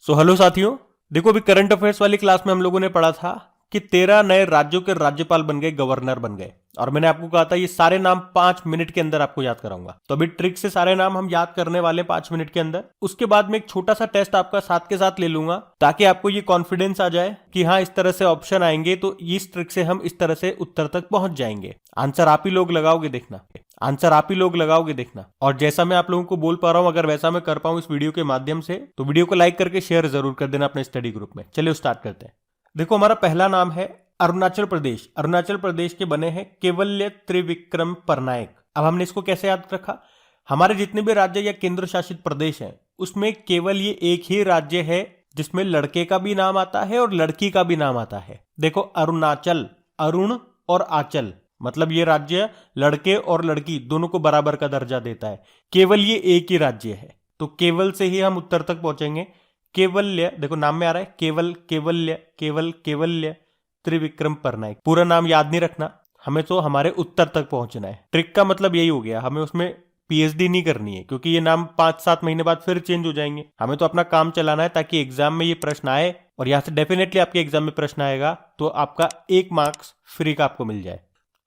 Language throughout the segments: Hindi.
हेलो साथियों, देखो अभी करंट अफेयर्स वाली क्लास में हम लोगों ने पढ़ा था कि 13 नए राज्यों के राज्यपाल बन गए, गवर्नर बन गए। और मैंने आपको कहा था ये सारे नाम 5 मिनट के अंदर आपको याद कराऊंगा। तो अभी ट्रिक से सारे नाम हम याद करने वाले 5 मिनट के अंदर। उसके बाद में एक छोटा सा टेस्ट आपका साथ के साथ ले लूंगा ताकि आपको ये कॉन्फिडेंस आ जाए कि हाँ इस तरह से ऑप्शन आएंगे तो इस ट्रिक से हम इस तरह से उत्तर तक पहुंच जाएंगे। आंसर आप ही लोग लगाओगे, देखना। आंसर आप ही लोग लगाओगे, देखना। और जैसा मैं आप लोगों को बोल पा रहा हूं, अगर वैसा मैं कर पाऊं इस वीडियो के माध्यम से, तो वीडियो को लाइक करके शेयर जरूर कर देना अपने स्टडी ग्रुप में। चलिए स्टार्ट करते हैं। देखो हमारा पहला नाम है अरुणाचल प्रदेश। अरुणाचल प्रदेश के बने हैं केवल्य त्रिविक्रम परनायक। अब हमने इसको कैसे याद रखा? हमारे जितने भी राज्य या केंद्र शासित प्रदेश हैं उसमें केवल ये एक ही राज्य है जिसमें लड़के का भी नाम आता है और लड़की का भी नाम आता है। देखो अरुणाचल, अरुण और आचल, मतलब ये राज्य लड़के और लड़की दोनों को बराबर का दर्जा देता है। केवल ये एक ही राज्य है, तो केवल से ही हम उत्तर तक पहुंचेंगे। केवल्य, देखो नाम में आ रहा है केवल, केवल्य, केवल, केवल्य त्रिविक्रम परनायक। पूरा नाम याद नहीं रखना, हमें तो हमारे उत्तर तक पहुंचना है। ट्रिक का मतलब यही हो गया, हमें उसमें पीएचडी नहीं करनी है क्योंकि ये नाम 5-7 महीने बाद फिर चेंज हो जाएंगे। हमें तो अपना काम चलाना है ताकि एग्जाम में ये प्रश्न आए, और यहां से डेफिनेटली आपके एग्जाम में प्रश्न आएगा तो आपका 1 मार्क्स फ्री का आपको मिल जाए।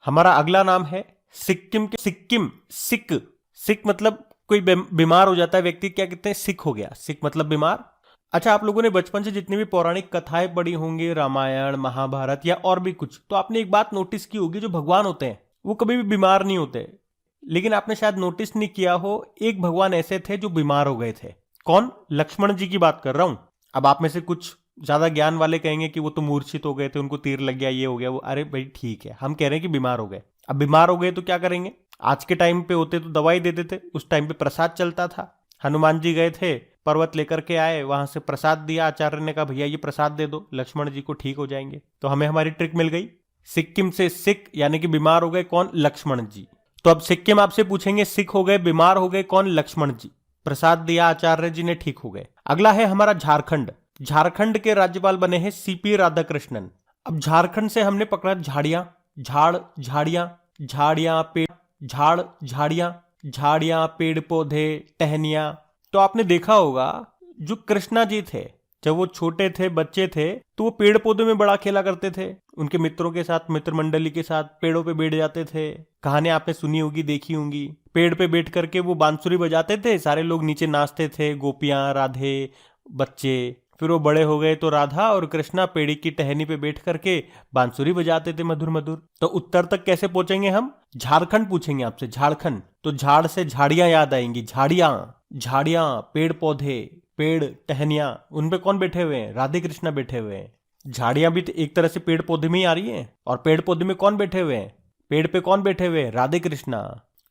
हमारा अगला नाम है सिक्किम के सिक्किम। सिक, सिक मतलब कोई बीमार हो जाता है व्यक्ति, क्या कहते हैं? सिक हो गया। सिक मतलब बीमार। अच्छा, आप लोगों ने बचपन से जितनी भी पौराणिक कथाएं पढ़ी होंगी, रामायण, महाभारत या और भी कुछ, तो आपने एक बात नोटिस की होगी, जो भगवान होते हैं वो कभी भी बीमार नहीं होते। लेकिन आपने शायद नोटिस नहीं किया हो, एक भगवान ऐसे थे जो बीमार हो गए थे। कौन? लक्ष्मण जी की बात कर रहा हूं। अब आप में से कुछ ज्यादा ज्ञान वाले कहेंगे कि वो तो मूर्छित हो गए थे, उनको तीर लग गया, ये हो गया वो। अरे भाई ठीक है, हम कह रहे हैं कि बीमार हो गए। अब बीमार हो गए तो क्या करेंगे? आज के टाइम पे होते तो दवाई दे देते, उस टाइम पे प्रसाद चलता था। हनुमान जी गए थे, पर्वत लेकर के आए, वहां से प्रसाद दिया, आचार्य ने कहा भैया ये प्रसाद दे दो, लक्ष्मण जी को ठीक हो जाएंगे। तो हमें हमारी ट्रिक मिल गई। सिक्किम से सिख यानी कि बीमार हो गए, कौन? लक्ष्मण जी। तो अब सिक्किम आपसे पूछेंगे, सिख हो गए, बीमार हो गए, कौन? लक्ष्मण जी। प्रसाद दिया, आचार्य जी ने, ठीक हो गए। अगला है हमारा झारखंड। झारखंड के राज्यपाल बने हैं सीपी राधाकृष्णन। अब झारखंड से हमने पकड़ा झाड़ियां, झाड़, झाड़ियां, झाड़ियां, पेड़, झाड़, झाड़ियां, झाड़ियां, पेड़ पौधे, टहनियां। तो आपने देखा होगा जो कृष्णा जी थे, जब वो छोटे थे, बच्चे थे, तो वो पेड़ पौधे में बड़ा खेला करते थे। उनके मित्रों के साथ, मित्र मंडली के साथ पेड़ों पे बैठ जाते थे। कहानी आपने सुनी होगी, देखी होंगी। पेड़ पे बैठ करके वो बांसुरी बजाते थे, सारे लोग नीचे नाचते थे, गोपियां, राधे, बच्चे। फिर वो बड़े हो गए तो राधा और कृष्णा पेड़ी की टहनी पे बैठ करके बांसुरी बजाते थे मधुर मधुर। तो उत्तर तक कैसे पहुंचेंगे हम? झारखंड पूछेंगे आपसे, झारखंड। तो झाड़ से झाड़ियां याद आएंगी, झाड़ियां, झाड़ियां, पेड़ पौधे, पेड़, टहनियां, उनपे कौन बैठे हुए हैं? राधे कृष्णा बैठे हुए हैं। झाड़ियां भी एक तरह से पेड़ पौधे में ही आ रही हैं, और पेड़ पौधे में कौन बैठे हुए हैं? पेड़ पे कौन बैठे हुए हैं? राधे कृष्णा।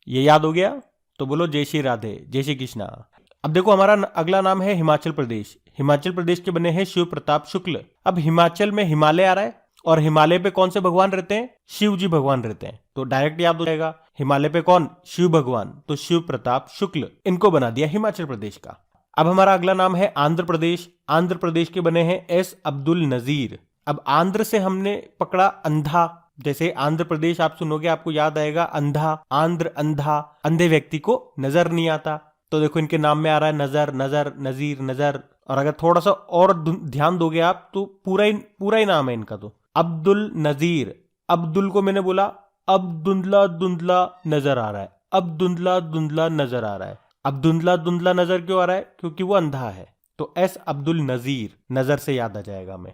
ये याद हो गया? तो बोलो जय श्री राधे, जय श्री कृष्णा। अब देखो हमारा अगला नाम है हिमाचल प्रदेश। हिमाचल प्रदेश के बने हैं शिव प्रताप शुक्ल। अब हिमाचल में हिमालय आ रहा है, और हिमालय पे कौन से भगवान रहते हैं? शिव जी भगवान रहते हैं। तो डायरेक्ट याद हो जाएगा, हिमालय पे कौन? शिव भगवान। तो शिव प्रताप शुक्ल, इनको बना दिया हिमाचल प्रदेश का। अब हमारा अगला नाम है आंध्र प्रदेश। आंध्र प्रदेश के बने हैं एस अब्दुल नजीर। अब आंध्र से हमने पकड़ा अंधा। जैसे आंध्र प्रदेश आप सुनोगे आपको याद आएगा अंधा, आंध्र, अंधा, अंधे व्यक्ति को नजर नहीं आता। तो देखो इनके नाम में आ रहा है नजर, नजर, नजीर, नजर। और अगर थोड़ा सा और ध्यान दोगे आप तो पूरा ही नाम है इनका, तो अब्दुल नजीर। अब्दुल को मैंने बोला अब धुंधला धुंधला नजर आ रहा है, अब धुंधला धुंधला नजर आ रहा है। अब धुंधला धुंधला नजर क्यों आ रहा है? क्योंकि वो अंधा है। तो एस अब्दुल नजीर, नजर से याद आ जाएगा हमें।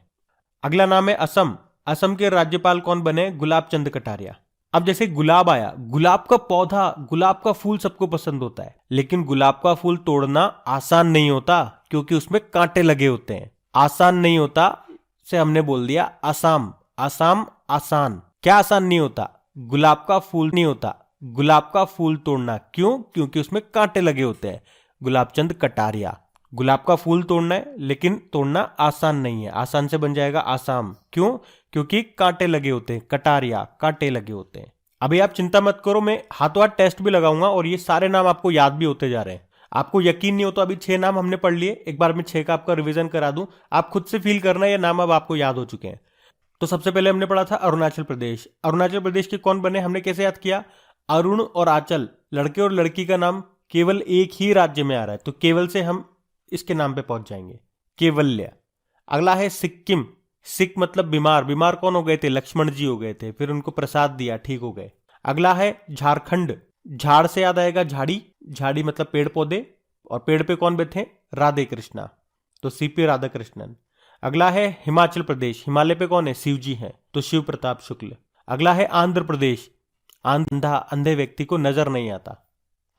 अगला नाम है असम। असम के राज्यपाल कौन बने? गुलाब चंद कटारिया। अब जैसे गुलाब आया, गुलाब का पौधा, गुलाब का फूल सबको पसंद होता है, लेकिन गुलाब का फूल तोड़ना आसान नहीं होता क्योंकि उसमें कांटे लगे होते हैं। आसान नहीं होता से हमने बोल दिया आसाम। आसाम आसान, क्या आसान नहीं होता? गुलाब का फूल नहीं होता, गुलाब का फूल तोड़ना। क्यों? क्योंकि उसमें कांटे लगे होते हैं। गुलाब चंद कटारिया। गुलाब का फूल तोड़ना है लेकिन तोड़ना आसान नहीं है, आसान से बन जाएगा आसाम। क्यों? क्योंकि कांटे लगे होते हैं, कटारिया, कांटे लगे होते हैं। अभी आप चिंता मत करो, मैं हाथों हाथ टेस्ट भी लगाऊंगा और ये सारे नाम आपको याद भी होते जा रहे हैं। आपको यकीन नहीं हो तो अभी 6 नाम हमने पढ़ लिए, एक बार मैं 6 का आपका रिवीजन करा दूं, आप खुद से फील करना ये नाम अब आपको याद हो चुके हैं। तो सबसे पहले हमने पढ़ा था अरुणाचल प्रदेश। अरुणाचल प्रदेश के कौन बने? हमने कैसे याद किया? अरुण और आंचल, लड़के और लड़की का नाम केवल एक ही राज्य में आ रहा है, तो केवल से हम इसके नाम पे पहुंच जाएंगे। केवल्य। अगला है सिक्किम, सिक मतलब बीमार, बीमार कौन हो गए थे, लक्ष्मण जी हो गए थे, फिर उनको प्रसाद दिया, ठीक हो गए। अगला है झारखंड, झाड़ से याद आएगा झाड़ी, झाड़ी मतलब पेड़ पौधे, और पेड़ पे कौन बैठे, राधे कृष्णा, तो सीपी राधा कृष्णन। अगला है हिमाचल प्रदेश, हिमालय पे कौन है, शिव जी हैं, तो शिव प्रताप शुक्ल। अगला है आंध्र प्रदेश, अंधा, अंधे व्यक्ति को नजर नहीं आता,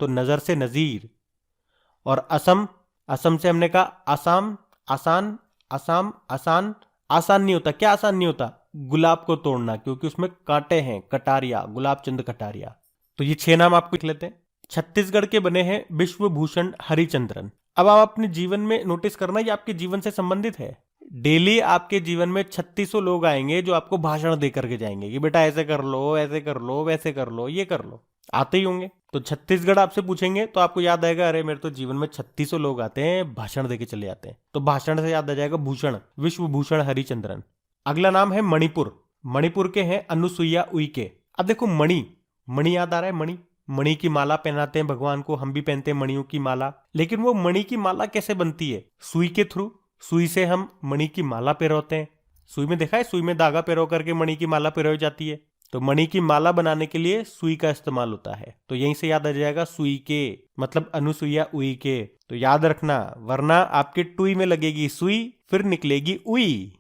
तो नजर से नजीर। और असम, असम से हमने कहा आसाम, आसान, आसाम, आसान, आसान नहीं होता, क्या आसान नहीं होता, गुलाब को तोड़ना, क्योंकि उसमें कांटे हैं, कटारिया, गुलाब चंद कटारिया। तो ये 6 नाम आपको लिख लेते हैं। छत्तीसगढ़ के बने हैं विश्व भूषण हरिचंद्रन। अब आप अपने जीवन में नोटिस करना, ये आपके जीवन से संबंधित है। डेली आपके जीवन में 3600 लोग आएंगे जो आपको भाषण दे करके जाएंगे कि बेटा ऐसे कर लो, ऐसे कर लो, वैसे कर लो, ये कर लो, आते ही होंगे। तो छत्तीसगढ़ आपसे पूछेंगे तो आपको याद आएगा, अरे मेरे तो जीवन में 3600 लोग आते हैं, भाषण देके चले जाते हैं, तो भाषण से याद आ जाएगा भूषण, विश्व भूषण हरिचंद्रन। अगला नाम है मणिपुर, मणिपुर के हैं अनुसुईया उइके। अब देखो मणि, मणि याद आ रहा है, मणि, मणि की माला पहनाते हैं भगवान को, हम भी पहनते हैं मणियों की माला, लेकिन वो मणि की माला कैसे बनती है, सुई के थ्रू, सुई से हम मणि की माला पिरोते हैं। सुई में देखा है, सुई में धागा पिरो करके मणि की माला पिरोई जाती है, तो मणि की माला बनाने के लिए सुई का इस्तेमाल होता है। तो यहीं से याद आ जाएगा सुई के, मतलब अनुसुईया उई के, तो याद रखना, वरना आपके टुई में लगेगी सुई, फिर निकलेगी उई।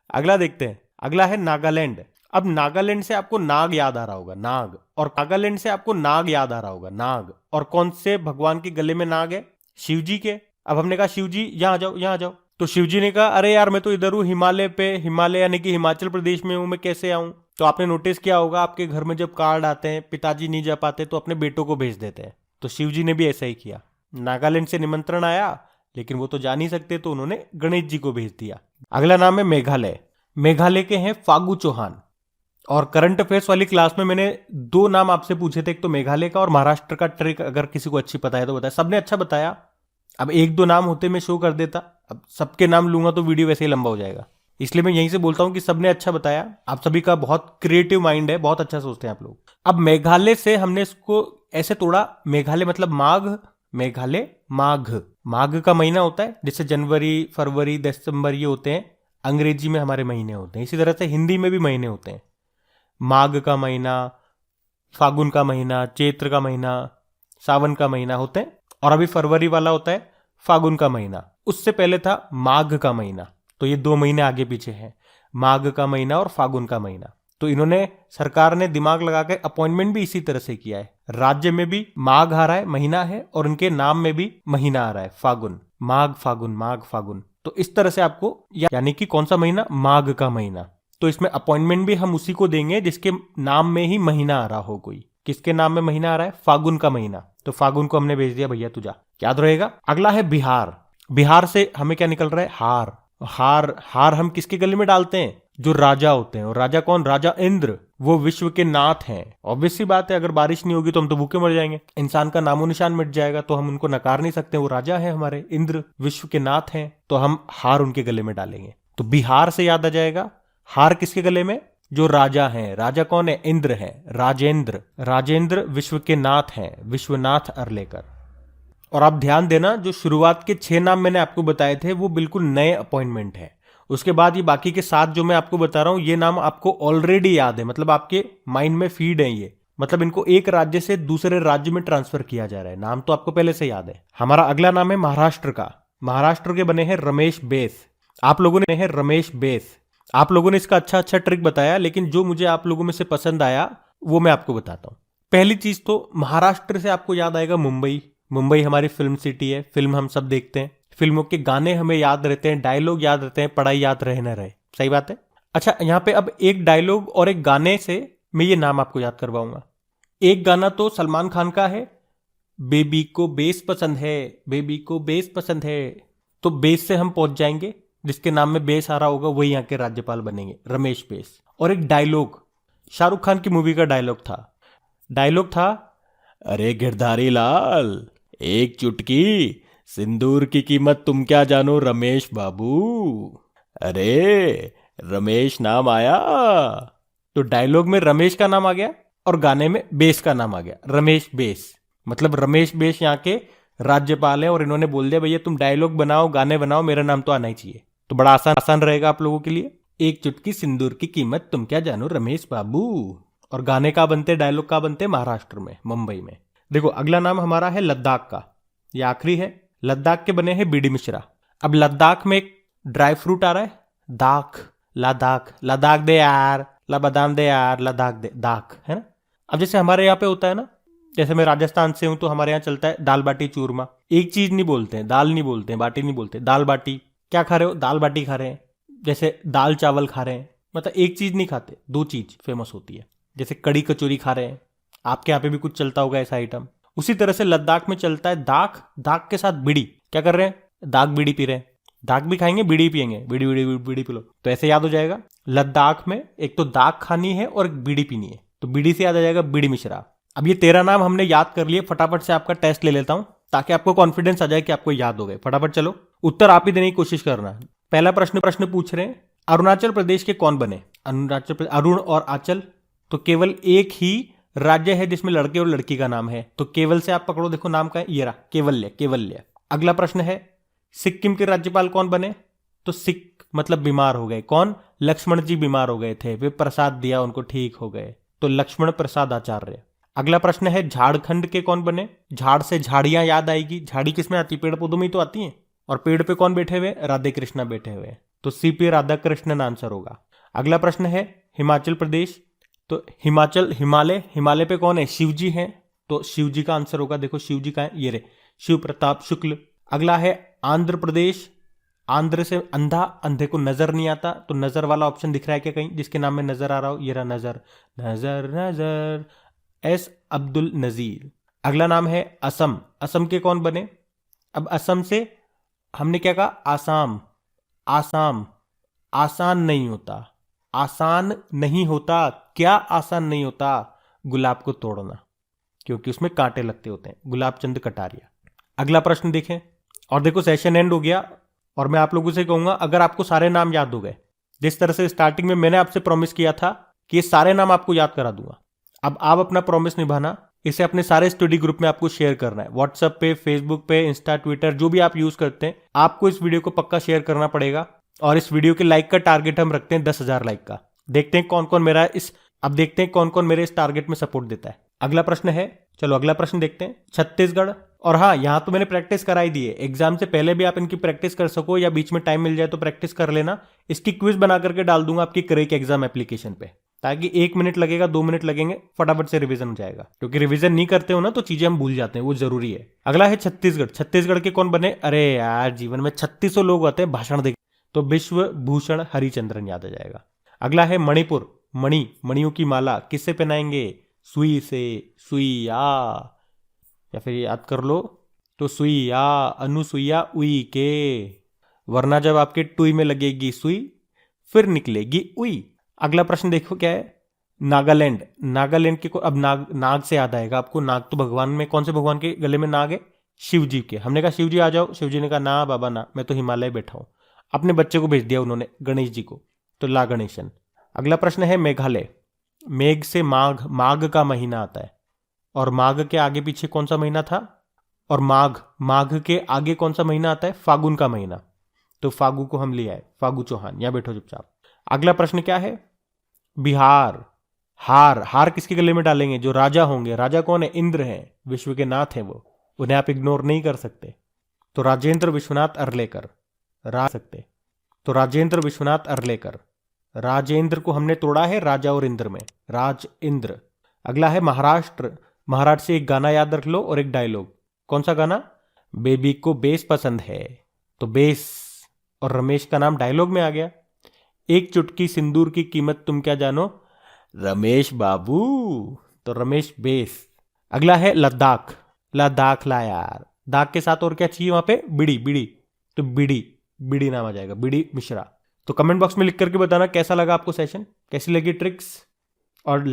अगला देखते हैं, अगला है नागालैंड। अब नागालैंड से आपको नाग याद आ रहा होगा, नाग, और नागालैंड से आपको नाग याद आ रहा होगा, नाग, और कौन से भगवान के गले में नाग है, शिव जी के। अब हमने कहा शिव जी यहां आ जाओ, यहां आ जाओ, तो शिव जी ने कहा अरे यार मैं तो इधर हूं हिमालय पे, हिमालय यानी कि हिमाचल प्रदेश में हूं, मैं कैसे आऊं। तो आपने नोटिस किया होगा आपके घर में जब कार्ड आते हैं, पिताजी नहीं जा पाते तो अपने बेटों को भेज देते हैं, तो शिव जी ने भी ऐसा ही किया। नागालैंड से निमंत्रण आया, लेकिन वो तो जा नहीं सकते, तो उन्होंने गणेश जी को भेज दिया। अगला नाम है मेघालय, मेघालय के हैं फागू चौहान। और करंट अफेयर्स वाली क्लास में मैंने 2 नाम आपसे पूछे थे, एक तो मेघालय का और महाराष्ट्र का। ट्रिक अगर किसी को अच्छी पता है तो बताया, सबने अच्छा बताया। अब 1-2 नाम होते मैं शो कर देता, अब सबके नाम लूंगा तो वीडियो वैसे ही लंबा हो जाएगा, इसलिए मैं यहीं से बोलता हूं कि सबने अच्छा बताया। आप सभी का बहुत क्रिएटिव माइंड है, बहुत अच्छा सोचते हैं आप लोग। अब मेघालय से हमने इसको ऐसे तोड़ा, मेघालय मतलब माघ, मेघालय माघ, माघ का महीना होता है, जैसे जनवरी, फरवरी, दिसंबर ये होते हैं, अंग्रेजी में हमारे महीने होते हैं, इसी तरह से हिंदी में भी महीने होते हैं। माघ का महीना, फागुन का महीना, चैत्र का महीना, सावन का महीना होते हैं, और अभी फरवरी वाला होता है फागुन का महीना। उससे पहले था माघ का महीना, तो ये 2 महीने आगे पीछे हैं, माघ का महीना और फागुन का महीना। तो इन्होंने, सरकार ने दिमाग लगा के अपॉइंटमेंट भी इसी तरह से किया है, राज्य में भी माघ आ रहा है, महीना है, और उनके नाम में भी महीना आ रहा है, फागुन, माघ फागुन, माघ फागुन। तो इस तरह से आपको, यानी कि कौन सा महीना, माघ का महीना, तो इसमें अपॉइंटमेंट भी हम उसी को देंगे जिसके नाम में ही महीना आ रहा हो। कोई किसके नाम में महीना आ रहा है, फागुन का महीना, तो फागुन को हमने भेज दिया भैया तुझा, याद रहेगा। अगला है बिहार, बिहार से हमें क्या निकल रहा है, हार, हार, हार हम किसके गले में डालते हैं, जो राजा होते हैं, और राजा कौन, राजा इंद्र, वो विश्व के नाथ हैं। ऑब्वियस सी बात है, अगर बारिश नहीं होगी तो हम तो भूखे मर जाएंगे, इंसान का नामो निशान मिट जाएगा, तो हम उनको नकार नहीं सकते, वो राजा है हमारे, इंद्र विश्व के नाथ हैं, तो हम हार उनके गले में डालेंगे। तो बिहार से याद आ जाएगा, हार किसके गले में, जो राजा हैं, राजा कौन है, इंद्र है, राजेंद्र, राजेंद्र विश्व के नाथ हैं, विश्वनाथ अर्लेकर। और आप ध्यान देना, जो शुरुआत के 6 नाम मैंने आपको बताए थे वो बिल्कुल नए अपॉइंटमेंट है, उसके बाद ये बाकी के 7 जो मैं आपको बता रहा हूं, ये नाम आपको ऑलरेडी याद है, मतलब आपके माइंड में फीड है ये, मतलब इनको एक राज्य से दूसरे राज्य में ट्रांसफर किया जा रहा है, नाम तो आपको पहले से याद है। हमारा अगला नाम है महाराष्ट्र का, महाराष्ट्र के बने हैं रमेश बेस। आप लोगों ने है रमेश बेस, आप लोगों ने इसका अच्छा ट्रिक बताया, लेकिन जो मुझे आप लोगों में से पसंद आया वो मैं आपको बताता हूं। पहली चीज तो महाराष्ट्र से आपको याद आएगा मुंबई, मुंबई हमारी फिल्म सिटी है, फिल्म हम सब देखते हैं, फिल्मों के गाने हमें याद रहते हैं, डायलॉग याद रहते हैं, पढ़ाई याद रहे ना रहे, सही बात है। अच्छा, यहां पे अब एक डायलॉग और एक गाने से मैं ये नाम आपको याद करवाऊंगा। एक गाना तो सलमान खान का है, बेबी को बेस पसंद है, बेबी को बेस पसंद है, तो बेस से हम पहुंच जाएंगे, जिसके नाम में बेस आ रहा होगा वही यहाँ के राज्यपाल बनेंगे, रमेश बेस। और एक डायलॉग, शाहरुख खान की मूवी का डायलॉग था, अरे गिरधारी लाल, एक चुटकी सिंदूर की कीमत तुम क्या जानो रमेश बाबू, अरे रमेश नाम आया, तो डायलॉग में रमेश का नाम आ गया और गाने में बेस का नाम आ गया, रमेश बेस, मतलब रमेश बेस यहाँ के राज्यपाल है और इन्होंने बोल दिया भैया तुम डायलॉग बनाओ, गाने बनाओ, मेरा नाम तो आना ही चाहिए। तो बड़ा आसान आसान रहेगा आप लोगों के लिए। एक चुटकी सिंदूर की कीमत तुम क्या जानो रमेश बाबू। और गाने का बनते, डायलॉग का बनते महाराष्ट्र में, मुंबई में। देखो अगला नाम हमारा है लद्दाख का, ये आखिरी है। लद्दाख के बने हैं बीडी मिश्रा। अब लद्दाख में एक ड्राई फ्रूट आ रहा है, दाख, लद्दाख, लद्दाख दे यार, ला बादाम दे यार, लद्दाख दे, दाख, है ना। अब जैसे हमारे यहाँ पे होता है ना, जैसे मैं राजस्थान से हूं तो हमारे यहाँ चलता है दाल बाटी चूरमा। एक चीज नहीं बोलते हैं, दाल नहीं बोलते हैं, बाटी नहीं बोलते, दाल बाटी। क्या खा रहे हो? दाल बाटी खा रहे हैं। जैसे दाल चावल खा रहे हैं, मतलब एक चीज नहीं खाते, दो चीज फेमस होती है। जैसे कड़ी कचौरी खा रहे हैं, आपके यहाँ पे भी कुछ चलता होगा ऐसा आइटम। उसी तरह से लद्दाख में चलता है दाख, दाख के साथ बीड़ी। क्या कर रहे हैं? दाख बीड़ी पी रहे हैं। दाख भी खाएंगे, बीड़ी पियेंगे, बीड़ी बीड़ी बीड़ी पी लो, तो ऐसे याद हो जाएगा। लद्दाख में एक तो दाख खानी है और एक बीड़ी पीनी है, तो बीड़ी से याद आ जाएगा बीड़ी मिश्रा। अब ये 13 नाम हमने याद कर लिए, फटाफट से आपका टेस्ट ले लेता हूं ताकि आपको कॉन्फिडेंस आ जाए कि आपको याद हो गए। फटाफट चलो, उत्तर आप ही देने की कोशिश करना। पहला प्रश्न पूछ रहे हैं, अरुणाचल प्रदेश के कौन बने? अरुणाचल प्रदेश, अरुण और आंचल, तो केवल एक ही राज्य है जिसमें लड़के और लड़की का नाम है, तो केवल से आप पकड़ो, देखो नाम का है ये रहा, केवल्य, केवल्य। अगला प्रश्न है, सिक्किम के राज्यपाल कौन बने? तो सिख मतलब बीमार हो गए, कौन? लक्ष्मण जी बीमार हो गए थे, वे प्रसाद दिया उनको, ठीक हो गए, तो लक्ष्मण प्रसाद आचार्य। अगला प्रश्न है, झारखंड के कौन बने? झाड़ से झाड़ियां याद आएगी, झाड़ी किसमें आती? पेड़ पौधों में ही तो आती हैं। और पेड़ पे कौन बैठे हुए? राधे कृष्णा बैठे हुए, तो सीपी राधा कृष्णन आंसर होगा। अगला प्रश्न है, हिमाचल प्रदेश, तो हिमाचल, हिमालय, हिमालय पे कौन है? शिव जी हैं, तो शिव जी का आंसर होगा। देखो शिव जी का है, ये रे, शिव प्रताप शुक्ल। अगला है आंध्र प्रदेश, आंध्र से अंधा, अंधे को नजर नहीं आता, तो नजर वाला ऑप्शन दिख रहा है क्या कहीं जिसके नाम में नजर आ रहा हो? ये रहा, नजर, नजर नजर, एस अब्दुल नजीर। अगला नाम है असम, असम के कौन बने? अब असम से हमने क्या कहा? आसाम, आसाम, आसान नहीं होता, आसान नहीं होता। क्या आसान नहीं होता? गुलाब को तोड़ना, क्योंकि उसमें कांटे लगते होते हैं। गुलाब चंद कटारिया। अगला प्रश्न देखें, और देखो सेशन एंड हो गया, और मैं आप लोगों से कहूंगा अगर आपको सारे नाम याद हो गए, जिस तरह से स्टार्टिंग में मैंने आपसे प्रॉमिस किया था कि ये सारे नाम आपको याद करा दूंगा, अब आप अपना प्रॉमिस निभाना, इसे अपने सारे स्टडी ग्रुप में आपको शेयर करना है। व्हाट्सएप पे, फेसबुक पे, इंस्टा, ट्विटर, जो भी आप यूज करते हैं, आपको इस वीडियो को पक्का शेयर करना पड़ेगा। और इस वीडियो के लाइक का टारगेट हम रखते हैं 10,000 लाइक का। देखते हैं कौन कौन मेरा अब देखते हैं कौन कौन मेरे इस टारगेट में सपोर्ट देता है। अगला प्रश्न है, चलो अगला प्रश्न देखते हैं, छत्तीसगढ़। और हाँ, यहां तो मैंने प्रैक्टिस कराई दी है, एग्जाम से पहले भी आप इनकी प्रैक्टिस कर सको, या बीच में टाइम मिल जाए तो प्रैक्टिस कर लेना। इसकी क्विज बना करके डाल दूंगा आपकी क्रेक एग्जाम एप्लीकेशन पे, ताकि 1 मिनट लगेगा, 2 मिनट लगेंगे, फटाफट से रिवीजन हो जाएगा। क्योंकि रिवीजन नहीं करते हो ना तो चीजें हम भूल जाते हैं, वो जरूरी है। अगला है छत्तीसगढ़, छत्तीसगढ़ के कौन बने? अरे यार, जीवन में 3600 लोग आते हैं भाषण देख, तो विश्व भूषण हरिचंद्रन याद आ जाएगा। अगला है मणिपुर, मणि, मणियों की माला किससे पहनाएंगे? सुई से, सुईया, या फिर याद कर लो तो सुईया, अनुसुईया उई के, वरना जब आपके टुई में लगेगी सुई फिर निकलेगी उई। अगला प्रश्न देखो क्या है, नागालैंड, नागालैंड के अब नाग से याद आएगा आपको, नाग तो भगवान में, कौन से भगवान के गले में नाग है? शिव जी के। हमने कहा शिव जी आ जाओ, शिव जी ने कहा ना बाबा ना, मैं तो हिमालय बैठा हूं। अपने बच्चे को भेज दिया उन्होंने, गणेश जी को, तो ला गणेशन। अगला प्रश्न है मेघालय, मेघ से माघ, माघ का महीना आता है, और माघ के आगे पीछे कौन सा महीना था? और माघ, माघ के आगे कौन सा महीना आता है? फागुन का महीना, तो फागु को हम ले आए, फागु चौहान। यहां बैठो चुपचाप। अगला प्रश्न क्या है? बिहार, हार, हार किसके गले में डालेंगे? जो राजा होंगे। राजा कौन है? इंद्र हैं, विश्व के नाथ हैं वो, उन्हें आप इग्नोर नहीं कर सकते। तो राजेंद्र विश्वनाथ अर्लेकर, सकते, तो राजेंद्र विश्वनाथ अर्लेकर। राजेंद्र को हमने तोड़ा है राजा और इंद्र में, राज इंद्र। अगला है महाराष्ट्र, महाराष्ट्र से एक गाना याद रख लो और एक डायलॉग। कौन सा गाना? बेबी को बेस पसंद है, तो बेस, और रमेश का नाम डायलॉग में आ गया। एक चुटकी सिंदूर की कीमत तुम क्या जानो? रमेश बाबू, तो रमेश बेस। अगला है लद्दाख, लद्दाख ला यार, दाग के साथ और क्या चाहिए वहां पे? बीड़ी, बीड़ी, तो बीड़ी, बीड़ी नाम आ जाएगा, बीड़ी मिश्रा। तो कमेंट बॉक्स में लिख करके बताना कैसा लगा आपको सेशन, कैसी लगी ट्रिक्स, और